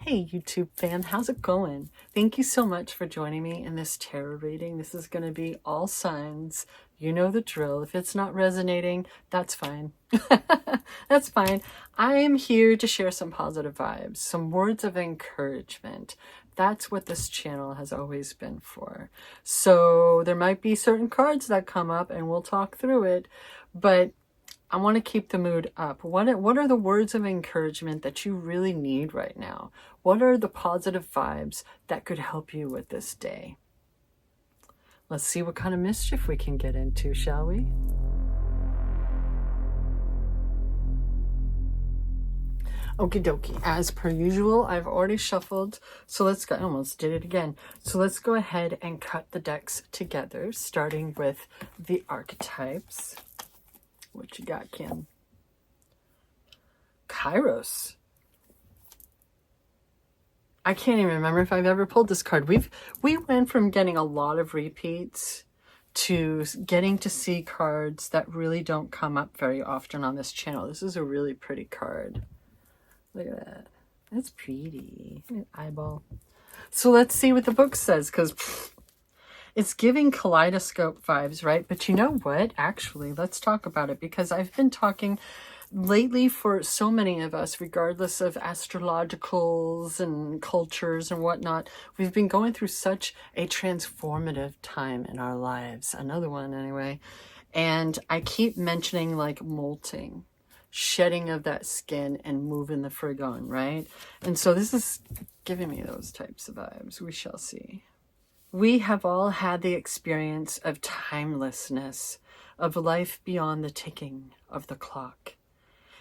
Hey YouTube fam, how's it going? Thank you so much for joining me in this tarot reading. This is going to be all signs. You know the drill. If it's not resonating, that's fine. That's fine. I am here to share some positive vibes, some words of encouragement. That's what this channel has always been for. So there might be certain cards that come up and we'll talk through it, but I want to keep the mood up. What are the words of encouragement that you really need right now? What are the positive vibes that could help you with this day? Let's see what kind of mischief we can get into, shall we? Okie dokie. As per usual, I've already shuffled, so let's go. I almost did it again. So let's go ahead and cut the decks together, starting with the archetypes. What you got, Kim? Kairos. I can't even remember if I've ever pulled this card. We went from getting a lot of repeats to getting to see cards that really don't come up very often on this channel. This is a really pretty card. Look at that. That's pretty. Eyeball. So let's see what the book says, because it's giving kaleidoscope vibes, right? But you know what? Actually, let's talk about it, because I've been talking lately for so many of us, regardless of astrologicals and cultures and whatnot, we've been going through such a transformative time in our lives. Another one anyway. And I keep mentioning like molting, shedding of that skin and moving the frig on, right? And so this is giving me those types of vibes. We shall see. We have all had the experience of timelessness, of life beyond the ticking of the clock.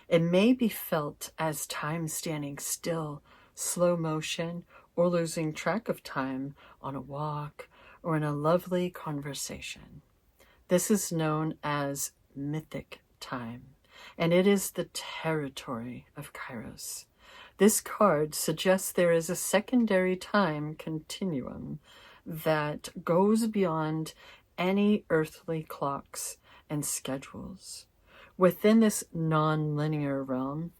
It may be felt as time standing still, slow motion, or losing track of time on a walk or in a lovely conversation. This is known as mythic time, and it is the territory of Kairos. This card suggests there is a secondary time continuum that goes beyond any earthly clocks and schedules. Within this non-linear realm,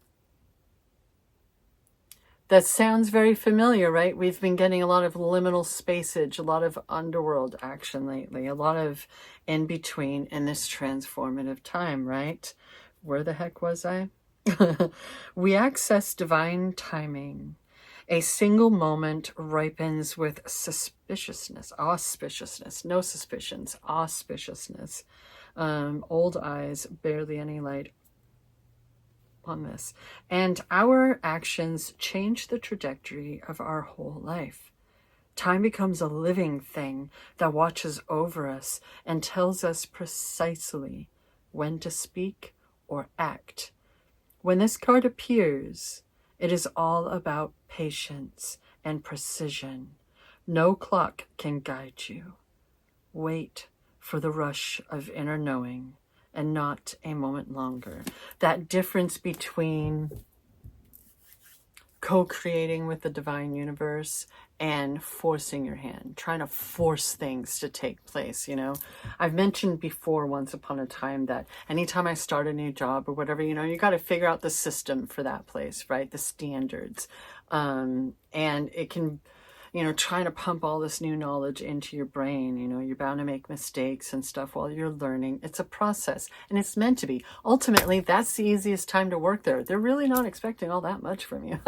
that sounds very familiar, right? We've been getting a lot of liminal spacage, a lot of underworld action lately, a lot of in between in this transformative time, right? Where the heck was I? We access divine timing. A single moment ripens with suspiciousness, auspiciousness, no suspicions, auspiciousness. Old eyes, barely any light on this. And our actions change the trajectory of our whole life. Time becomes a living thing that watches over us and tells us precisely when to speak or act. When this card appears, it is all about patience and precision. No clock can guide you. Wait for the rush of inner knowing and not a moment longer. That difference between co-creating with the divine universe and forcing your hand, trying to force things to take place, you know. I've mentioned before once upon a time that anytime I start a new job or whatever, you know, you got to figure out the system for that place, right? The standards. And it can, you know, trying to pump all this new knowledge into your brain, you know, you're bound to make mistakes and stuff while you're learning. It's a process, and it's meant to be. Ultimately, that's the easiest time to work there. They're really not expecting all that much from you.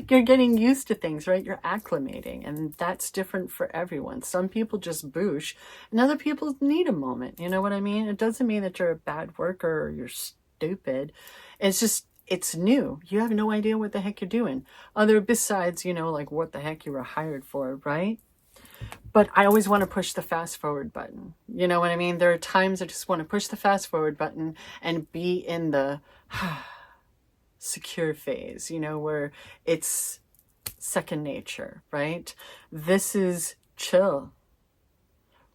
You're getting used to things, right? You're acclimating, and that's different for everyone. Some people just boosh, and other people need a moment. You know what I mean? It doesn't mean that you're a bad worker or you're stupid. It's just, it's new. You have no idea what the heck you're doing. Besides, you know, like what the heck you were hired for, right? But I always want to push the fast forward button. You know what I mean? There are times I just want to push the fast forward button and be in the secure phase, you know, where it's second nature, right? This is chill.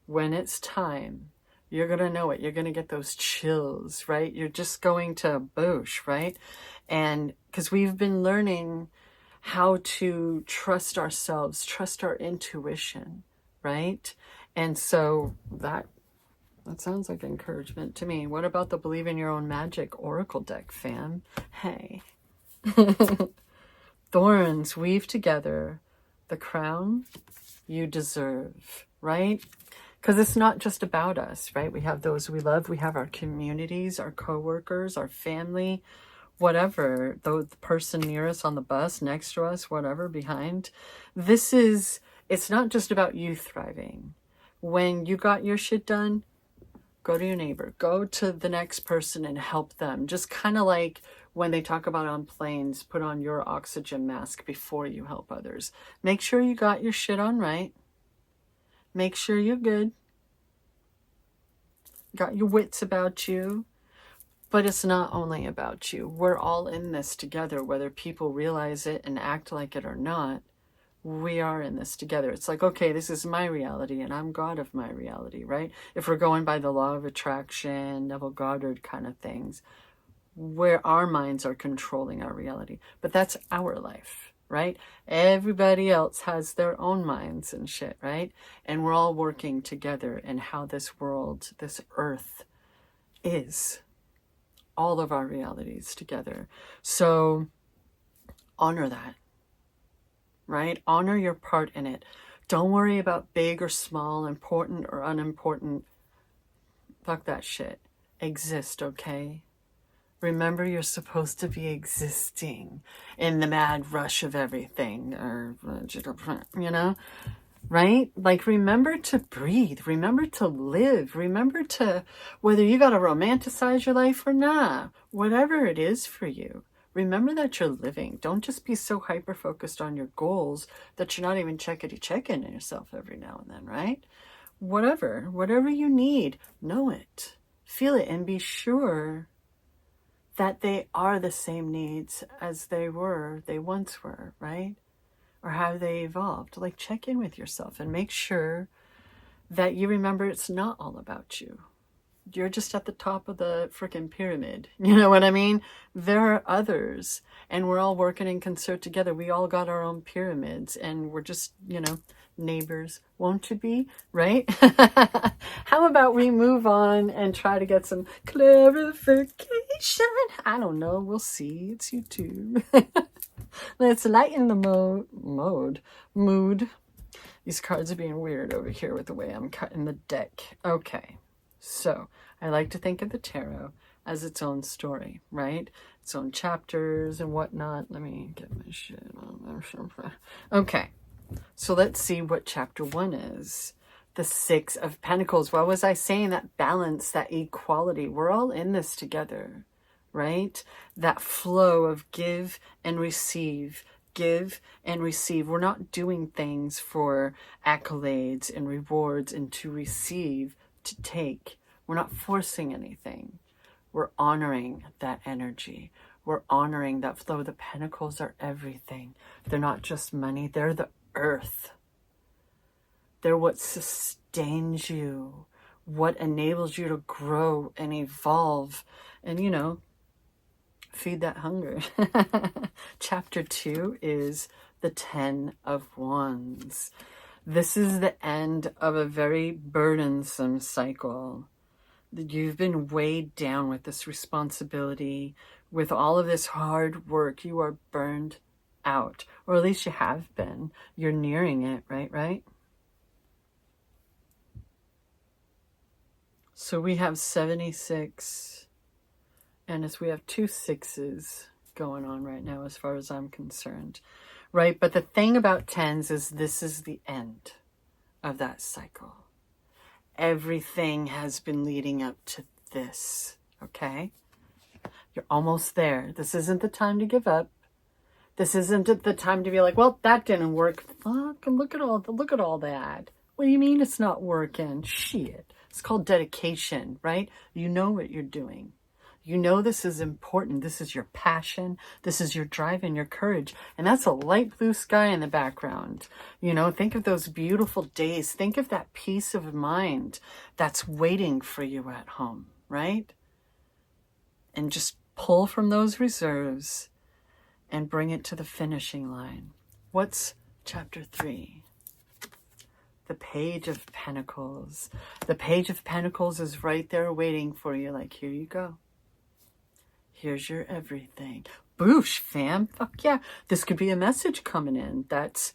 When it's time, you're going to know it. You're going to get those chills, right? You're just going to boosh, right? And because we've been learning how to trust ourselves, trust our intuition, right? And so that sounds like encouragement to me. What about the Believe in Your Own Magic Oracle deck, fam? Hey. Thorns weave together the crown you deserve, right? Because it's not just about us, right? We have those we love. We have our communities, our coworkers, our family, whatever, the person near us on the bus, next to us, whatever, behind. It's not just about you thriving. When you got your shit done, go to your neighbor, go to the next person and help them. Just kind of like when they talk about on planes, put on your oxygen mask before you help others. Make sure you got your shit on right. Make sure you're good. Got your wits about you. But it's not only about you. We're all in this together, whether people realize it and act like it or not. We are in this together. It's like, okay, this is my reality and I'm God of my reality, right? If we're going by the law of attraction, Neville Goddard kind of things, where our minds are controlling our reality. But that's our life, right? Everybody else has their own minds and shit, right? And we're all working together in how this world, this earth is. All of our realities together. So honor that, right? Honor your part in it. Don't worry about big or small, important or unimportant. Fuck that shit. Exist, okay? Remember, you're supposed to be existing in the mad rush of everything, or, you know? Right? Like, remember to breathe. Remember to live. Remember to, whether you got to romanticize your life or not, whatever it is for you, remember that you're living. Don't just be so hyper-focused on your goals that you're not even checking on yourself every now and then, right? Whatever you need, know it. Feel it and be sure that they are the same needs as they once were, right? Or how they evolved. Like, check in with yourself and make sure that you remember it's not all about you. You're just at the top of the freaking pyramid. You know what I mean? There are others, and we're all working in concert together. We all got our own pyramids, and we're just, neighbors. Won't you be? Right? How about we move on and try to get some clarification? I don't know. We'll see. It's YouTube. Let's lighten the mood. These cards are being weird over here with the way I'm cutting the deck. Okay, so I like to think of the tarot as its own story, right? Its own chapters and whatnot. Let me get my shit on there. Okay, so let's see what chapter 1 is. The Six of Pentacles. What was I saying? That balance, that equality. We're all in this together. Right? That flow of give and receive, give and receive. We're not doing things for accolades and rewards and to receive, to take. We're not forcing anything. We're honoring that energy. We're honoring that flow. The pentacles are everything. They're not just money. They're the earth. They're what sustains you, what enables you to grow and evolve and, feed that hunger. Chapter 2 is the 10 of Wands. This is the end of a very burdensome cycle. You've been weighed down with this responsibility, with all of this hard work. You are burned out, or at least you have been. You're nearing it, right? So we have 76. And as we have 2 6s going on right now, as far as I'm concerned, right? But the thing about 10s is this is the end of that cycle. Everything has been leading up to this, okay? You're almost there. This isn't the time to give up. This isn't the time to be like, well, that didn't work. Fuck, look at all that. What do you mean it's not working? Shit. It's called dedication, right? You know what you're doing. You know this is important. This is your passion. This is your drive and your courage. And that's a light blue sky in the background. Think of those beautiful days. Think of that peace of mind that's waiting for you at home, right? And just pull from those reserves and bring it to the finishing line. What's chapter 3? The Page of Pentacles. The Page of Pentacles is right there waiting for you. Like, here you go. Here's your everything. boosh, fam. Fuck yeah. This could be a message coming in that's,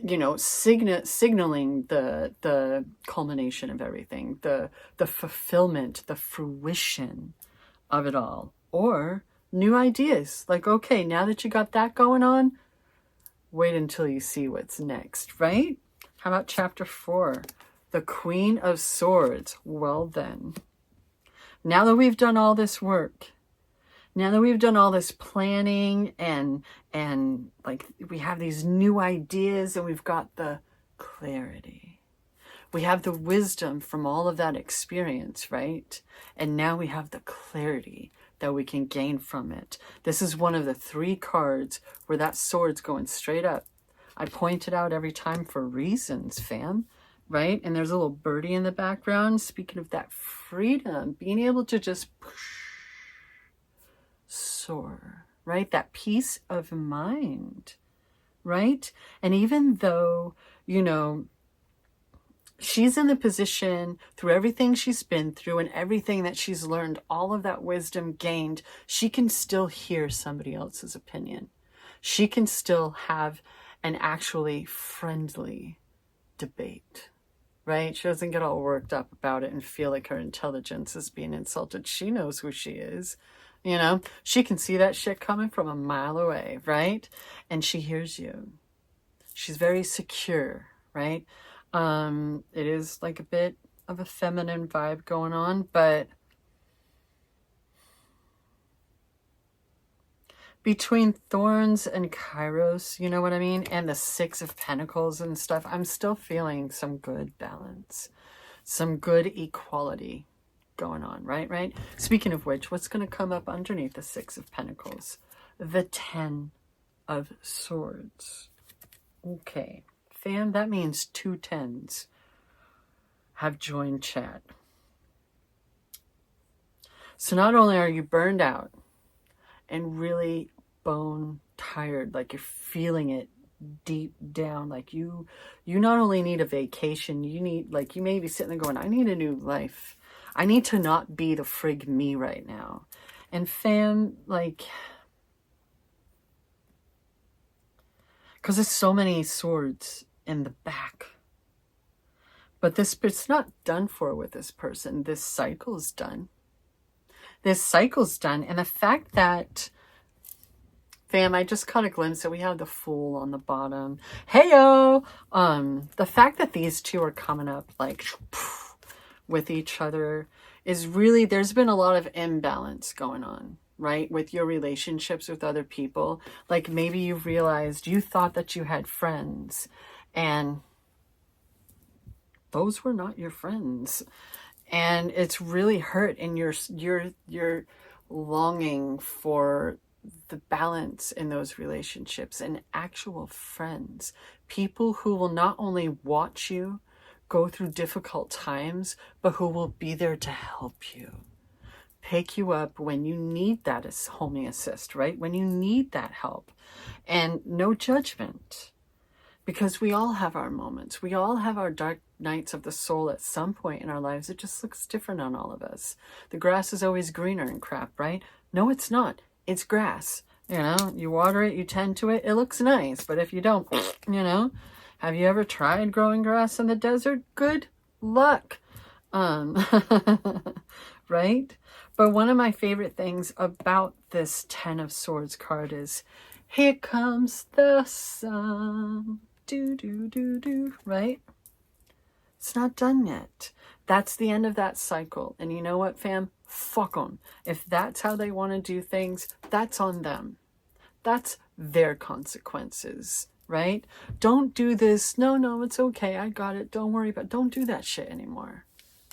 you know, signaling the culmination of everything, the fulfillment, the fruition of it all. Or new ideas. Like, okay, now that you got that going on, wait until you see what's next, right? How about chapter 4? The Queen of Swords. Well then, now that we've done all this work, now that we've done all this planning and like we have these new ideas and we've got the clarity. We have the wisdom from all of that experience, right? And now we have the clarity that we can gain from it. This is one of the 3 cards where that sword's going straight up. I point it out every time for reasons, fam, right? And there's a little birdie in the background. Speaking of that freedom, being able to just soar, right? That peace of mind, right? And even though, you know, she's in the position through everything she's been through and everything that she's learned, all of that wisdom gained, she can still hear somebody else's opinion. She can still have an actually friendly debate, right? She doesn't get all worked up about it and feel like her intelligence is being insulted. She knows who she is. You know, she can see that shit coming from a mile away, right? And she hears you. She's very secure, right? It is like a bit of a feminine vibe going on, but between Thorns and Kairos, you know what I mean? And the 6 of Pentacles and stuff, I'm still feeling some good balance, some good equality going on, right? Speaking of which, what's going to come up underneath the 6 of Pentacles? The 10 of Swords. Okay, fam, that means 2 10s have joined chat. So not only are you burned out and really bone tired, like you're feeling it deep down, like you not only need a vacation, you need, like, you may be sitting there going, I need a new life. I need to not be the frig me right now. And fam, like, because there's so many swords in the back. But it's not done for with this person. This cycle's done. This cycle's done. And the fact that, fam, I just caught a glimpse that we have the Fool on the bottom. Heyo! The fact that these two are coming up like with each other is really, there's been a lot of imbalance going on, right? With your relationships with other people. Like maybe you've realized you thought that you had friends and those were not your friends. And it's really hurt, and you're longing for the balance in those relationships and actual friends. People who will not only watch you go through difficult times, but who will be there to help you. Pick you up when you need that as homing assist, right? When you need that help. And no judgment. Because we all have our moments. We all have our dark nights of the soul at some point in our lives. It just looks different on all of us. The grass is always greener and crap, right? No, it's not. It's grass. You know, you water it, you tend to it, it looks nice. But if you don't, you know, have you ever tried growing grass in the desert? Good luck. Right? But one of my favorite things about this 10 of Swords card is, here comes the sun. Do, do, do, do, right? It's not done yet. That's the end of that cycle. And you know what, fam? Fuck them. If that's how they want to do things, that's on them. That's their consequences, right? Don't do this. No, it's okay. I got it. Don't worry about it. Don't do that shit anymore,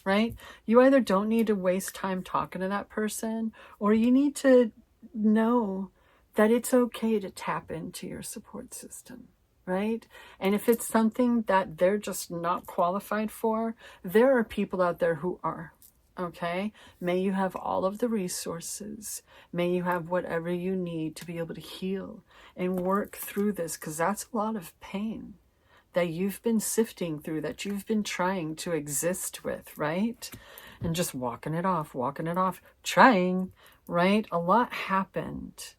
right? You either don't need to waste time talking to that person, or you need to know that it's okay to tap into your support system, right? And if it's something that they're just not qualified for, there are people out there who are, okay? May you have all of the resources. May you have whatever you need to be able to heal and work through this, because that's a lot of pain that you've been sifting through, that you've been trying to exist with, right? And just walking it off, trying, right? A lot happened.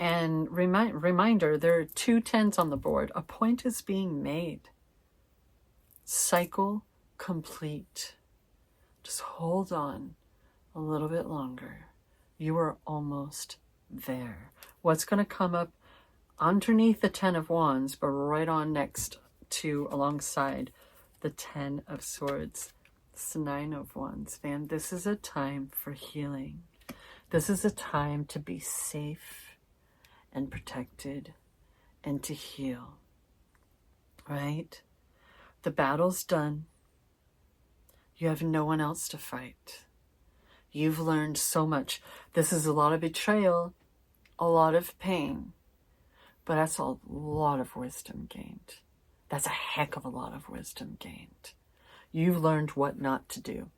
And reminder, there are 2 10s on the board. A point is being made. Cycle complete. Just hold on a little bit longer. You are almost there. What's going to come up underneath the 10 of Wands, but right on next to, alongside the 10 of Swords? It's the 9 of Wands, man. This is a time for healing. This is a time to be safe and protected and to heal, right? The battle's done. You have no one else to fight. You've learned so much. This is a lot of betrayal, a lot of pain, but that's a lot of wisdom gained. That's a heck of a lot of wisdom gained. You've learned what not to do.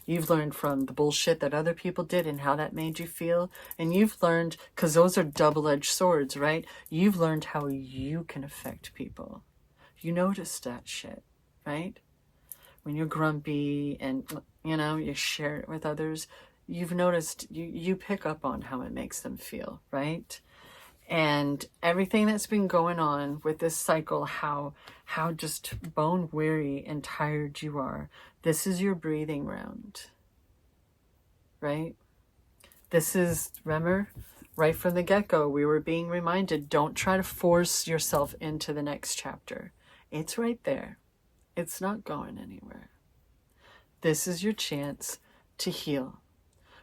You've learned from the bullshit that other people did and how that made you feel. And you've learned, because those are double-edged swords, right? You've learned how you can affect people. You notice that shit, right? When you're grumpy and, you know, you share it with others, you've noticed, you pick up on how it makes them feel, right? And everything that's been going on with this cycle, how just bone weary and tired you are, this is your breathing round, right? This is, remember, right from the get-go, we were being reminded, don't try to force yourself into the next chapter. It's right there. It's not going anywhere. This is your chance to heal,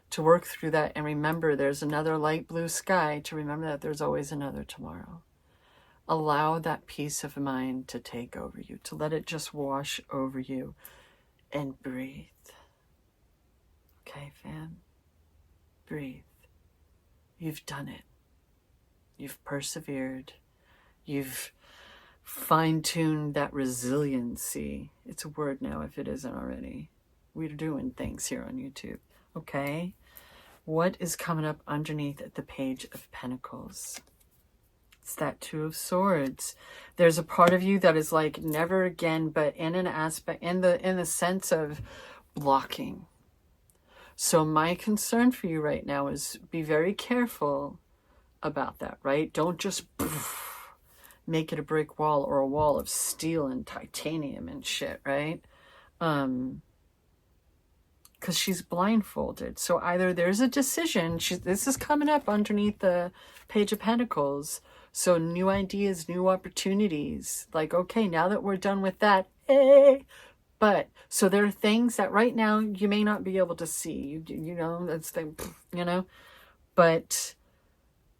to work through that, and remember there's another light blue sky, to remember that there's always another tomorrow. Allow that peace of mind to take over you, to let it just wash over you, and breathe. Okay, fam? Breathe. You've done it. You've persevered. You've fine-tuned that resiliency. It's a word now if it isn't already. We're doing things here on YouTube. Okay? What is coming up underneath at the Page of Pentacles? It's that 2 of Swords. There's a part of you that is like never again, but in an aspect, in the sense of blocking. So my concern for you right now is be very careful about that, right? Don't just make it a brick wall or a wall of steel and titanium and shit, right? Because she's blindfolded. So either there's a decision, this is coming up underneath the Page of Pentacles. So new ideas, new opportunities. Like, okay, now that we're done with that, hey. But, so there are things that right now you may not be able to see. You know, that's the, you know. But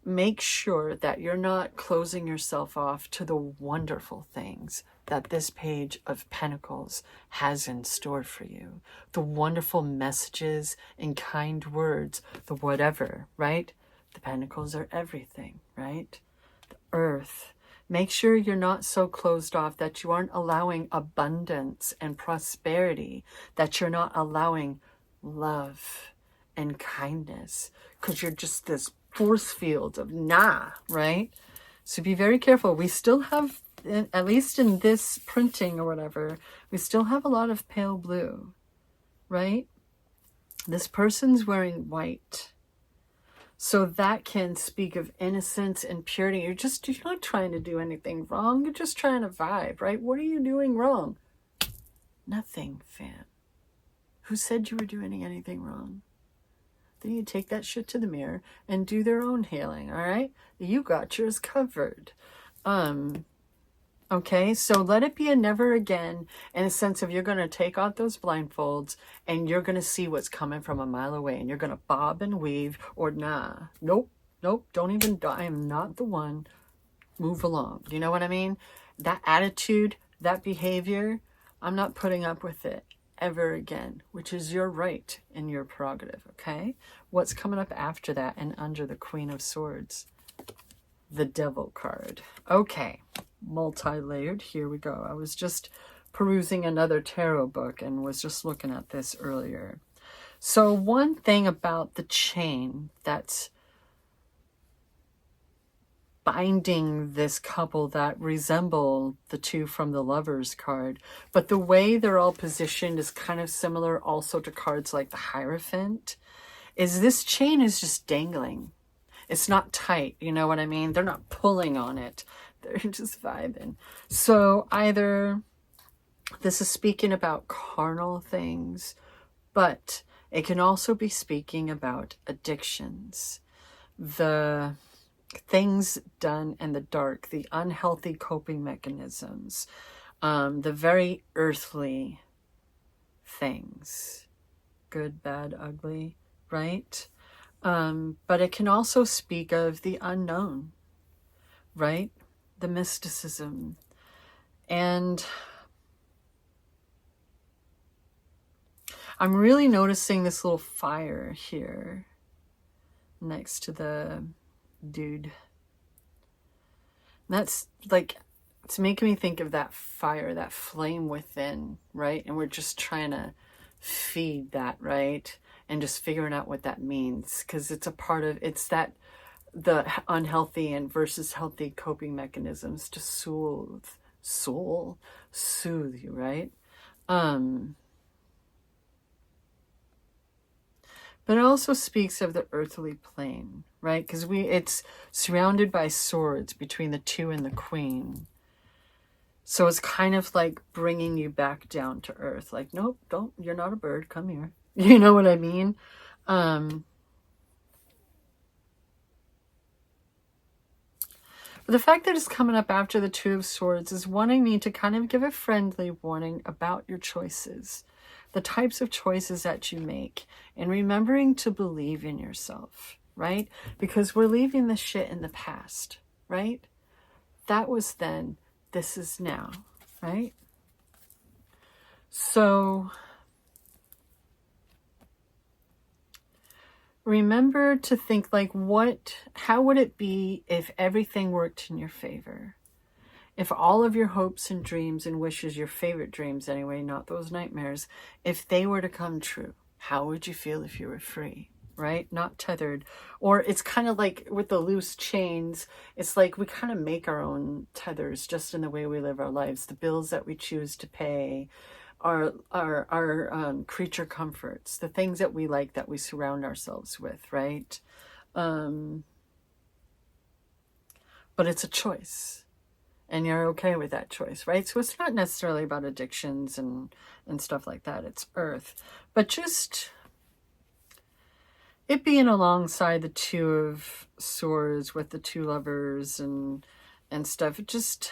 make sure that you're not closing yourself off to the wonderful things that this Page of Pentacles has in store for you. The wonderful messages and kind words, the whatever, right? The Pentacles are everything, right? The Earth. Make sure you're not so closed off that you aren't allowing abundance and prosperity, that you're not allowing love and kindness, because you're just this force field of nah, right? So be very careful. We still have, at least in this printing or whatever, we still have a lot of pale blue, right? This person's wearing white. So that can speak of innocence and purity. You're not trying to do anything wrong. You're just trying to vibe, right? What are you doing wrong? Nothing, fam. Who said you were doing anything wrong? Then you take that shit to the mirror and do their own healing, all right? You got yours covered. Okay, so let it be a never again in a sense of you're going to take off those blindfolds and you're going to see what's coming from a mile away and you're going to bob and weave or nah. Nope, don't even, I am not the one. Move along. You know what I mean? That attitude, that behavior, I'm not putting up with it ever again, which is your right and your prerogative, okay? What's coming up after that and under the Queen of Swords? The Devil card. Okay, multi-layered. Here we go. I was just perusing another tarot book and was just looking at this earlier. So one thing about the chain that's binding this couple that resemble the 2 from the Lovers card, but the way they're all positioned is kind of similar also to cards like the Hierophant, is this chain is just dangling. It's not tight, you know what I mean? They're not pulling on it. They're just vibing. So either this is speaking about carnal things, but it can also be speaking about addictions, the things done in the dark, the unhealthy coping mechanisms, the very earthly things, good, bad, ugly, right? But it can also speak of the unknown, right? The mysticism. And I'm really noticing this little fire here next to the dude. And that's like, it's making me think of that fire, that flame within, right? And we're just trying to feed that, right? And just figuring out what that means, because it's a part of, it's that the unhealthy and versus healthy coping mechanisms to soothe you, right? But it also speaks of the earthly plane, right? Because it's surrounded by swords between the two and the queen. So it's kind of like bringing you back down to earth. Like, nope, don't, you're not a bird, come here. You know what I mean? But the fact that it's coming up after the Two of Swords is wanting me to kind of give a friendly warning about your choices, the types of choices that you make, and remembering to believe in yourself, right? Because we're leaving the shit in the past, right? That was then, this is now, right? So remember to think like, how would it be if everything worked in your favor? If all of your hopes and dreams and wishes, your favorite dreams anyway, not those nightmares, if they were to come true, how would you feel if you were free, right? Not tethered. Or it's kind of like with the loose chains, it's like we kind of make our own tethers just in the way we live our lives, the bills that we choose to pay, our creature comforts, the things that we like, that we surround ourselves with, right? But it's a choice. And you're okay with that choice, right? So it's not necessarily about addictions and stuff like that. It's earth. But just it being alongside the Two of Swords with the two lovers and stuff, just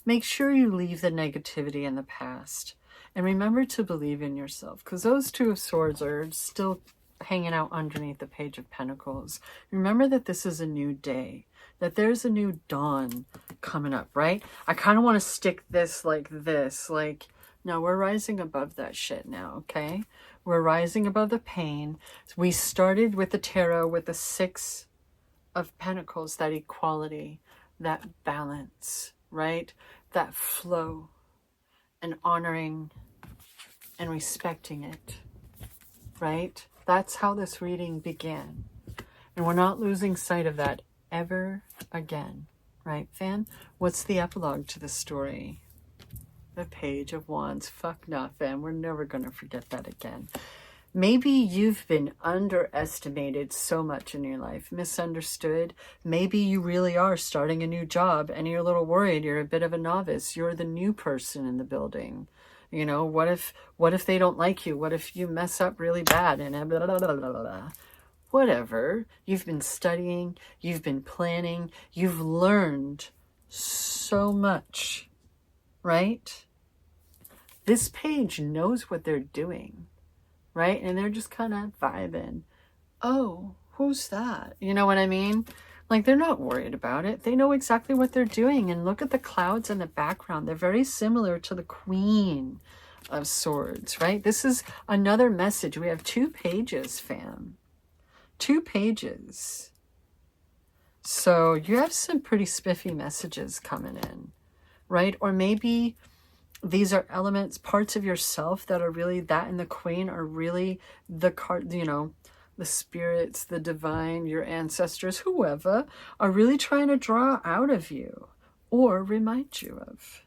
make sure you leave the negativity in the past. And remember to believe in yourself. Because those Two of Swords are still hanging out underneath the Page of Pentacles. Remember that this is a new day. That there's a new dawn coming up, right? I kind of want to stick this like this. Like, no, we're rising above that shit now, okay? We're rising above the pain. We started with the tarot with the Six of Pentacles, that equality, that balance, right? That flow and honoring and respecting it, right? That's how this reading began. And we're not losing sight of that ever again, right, fam? What's the epilogue to the story? The Page of Wands. Fuck nah, fam. We're never going to forget that again. Maybe you've been underestimated so much in your life, misunderstood. Maybe you really are starting a new job and you're a little worried. You're a bit of a novice. You're the new person in the building. You know, what if they don't like you? What if you mess up really bad and blah, blah, blah, blah, blah. Whatever. You've been studying, you've been planning, you've learned so much, right? This page knows what they're doing, right? And they're just kind of vibing. Oh, who's that? You know what I mean? Like, they're not worried about it. They know exactly what they're doing. And look at the clouds in the background. They're very similar to the Queen of Swords, right? This is another message. We have 2 pages, fam. 2 pages. So you have some pretty spiffy messages coming in, right? Or maybe these are elements, parts of yourself that are really, that and the Queen are really the card, you know, the spirits, the divine, your ancestors, whoever, are really trying to draw out of you or remind you of,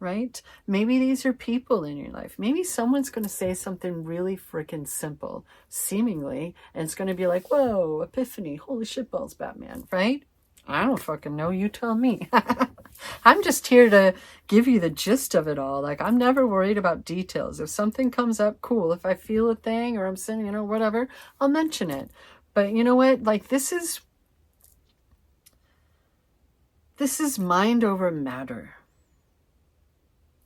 right? Maybe these are people in your life. Maybe someone's going to say something really freaking simple, seemingly, and it's going to be like, whoa, epiphany, holy shitballs, Batman, right? I don't fucking know. You tell me. I'm just here to give you the gist of it all. Like, I'm never worried about details. If something comes up, cool. If I feel a thing or I'm saying, you know, whatever, I'll mention it. But you know what? Like, this is mind over matter.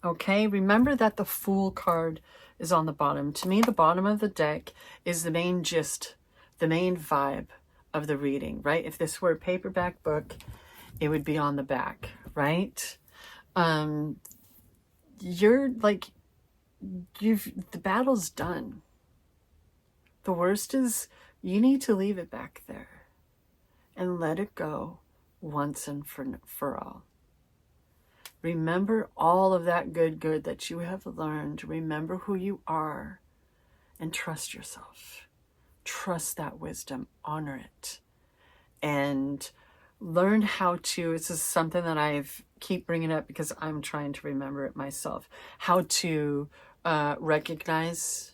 Okay? Remember that the Fool card is on the bottom. To me, the bottom of the deck is the main gist, the main vibe of the reading, right? If this were a paperback book, it would be on the back, right? You're like, the battle's done. The worst is you need to leave it back there and let it go once and for all. Remember all of that good that you have learned. Remember who you are and trust yourself. Trust that wisdom, honor it, and learn how to, this is something that I've keep bringing up because I'm trying to remember it myself, how to recognize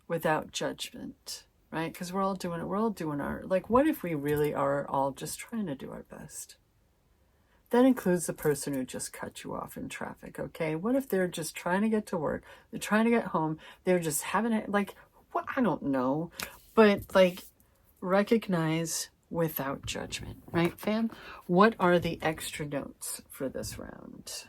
without judgment, right? Because we're all doing it. We're all doing our, like, what if we really are all just trying to do our best? That includes the person who just cut you off in traffic, okay? What if they're just trying to get to work? They're trying to get home. They're just having it, like, what? I don't know. But, like, recognize without judgment, right, fam? What are the extra notes for this round?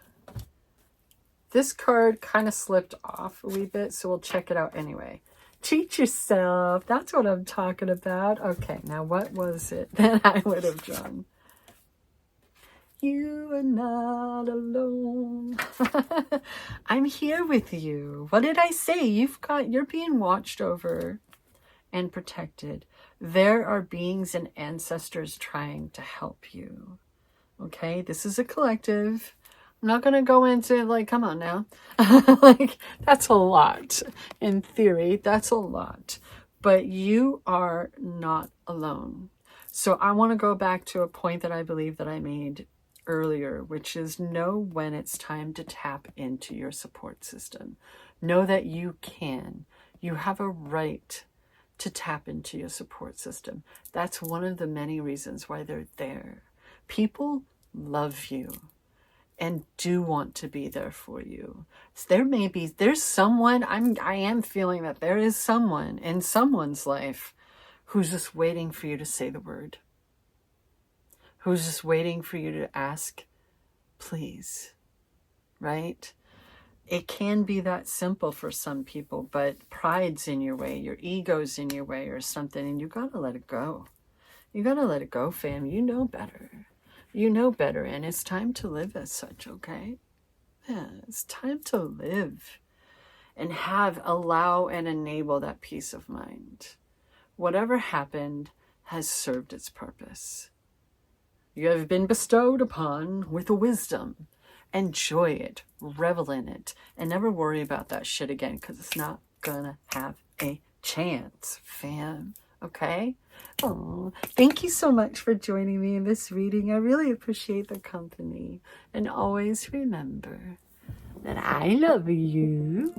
This card kind of slipped off a wee bit, so we'll check it out anyway. Treat yourself. That's what I'm talking about. Okay, now what was it that I would have drawn? You are not alone. I'm here with you. What did I say? You're being watched over and protected. There are beings and ancestors trying to help you. Okay, this is a collective. I'm not going to go into, like, come on now. Like, that's a lot. In theory, that's a lot. But you are not alone. So I want to go back to a point that I believe that I made earlier, which is know when it's time to tap into your support system. Know that you can. You have a right to tap into your support system. That's one of the many reasons why they're there. People love you and do want to be there for you. So there's someone, I am feeling that there is someone in someone's life who's just waiting for you to say the word. Who's just waiting for you to ask, please, right? It can be that simple for some people, but pride's in your way, your ego's in your way or something, and you gotta let it go. You gotta let it go, fam. You know better. You know better, and it's time to live as such, okay? Yeah, it's time to live and allow and enable that peace of mind. Whatever happened has served its purpose. You have been bestowed upon with wisdom. Enjoy it, revel in it, and never worry about that shit again, because it's not gonna have a chance, fam. Okay? Oh, thank you so much for joining me in this reading. I really appreciate the company. And always remember that I love you.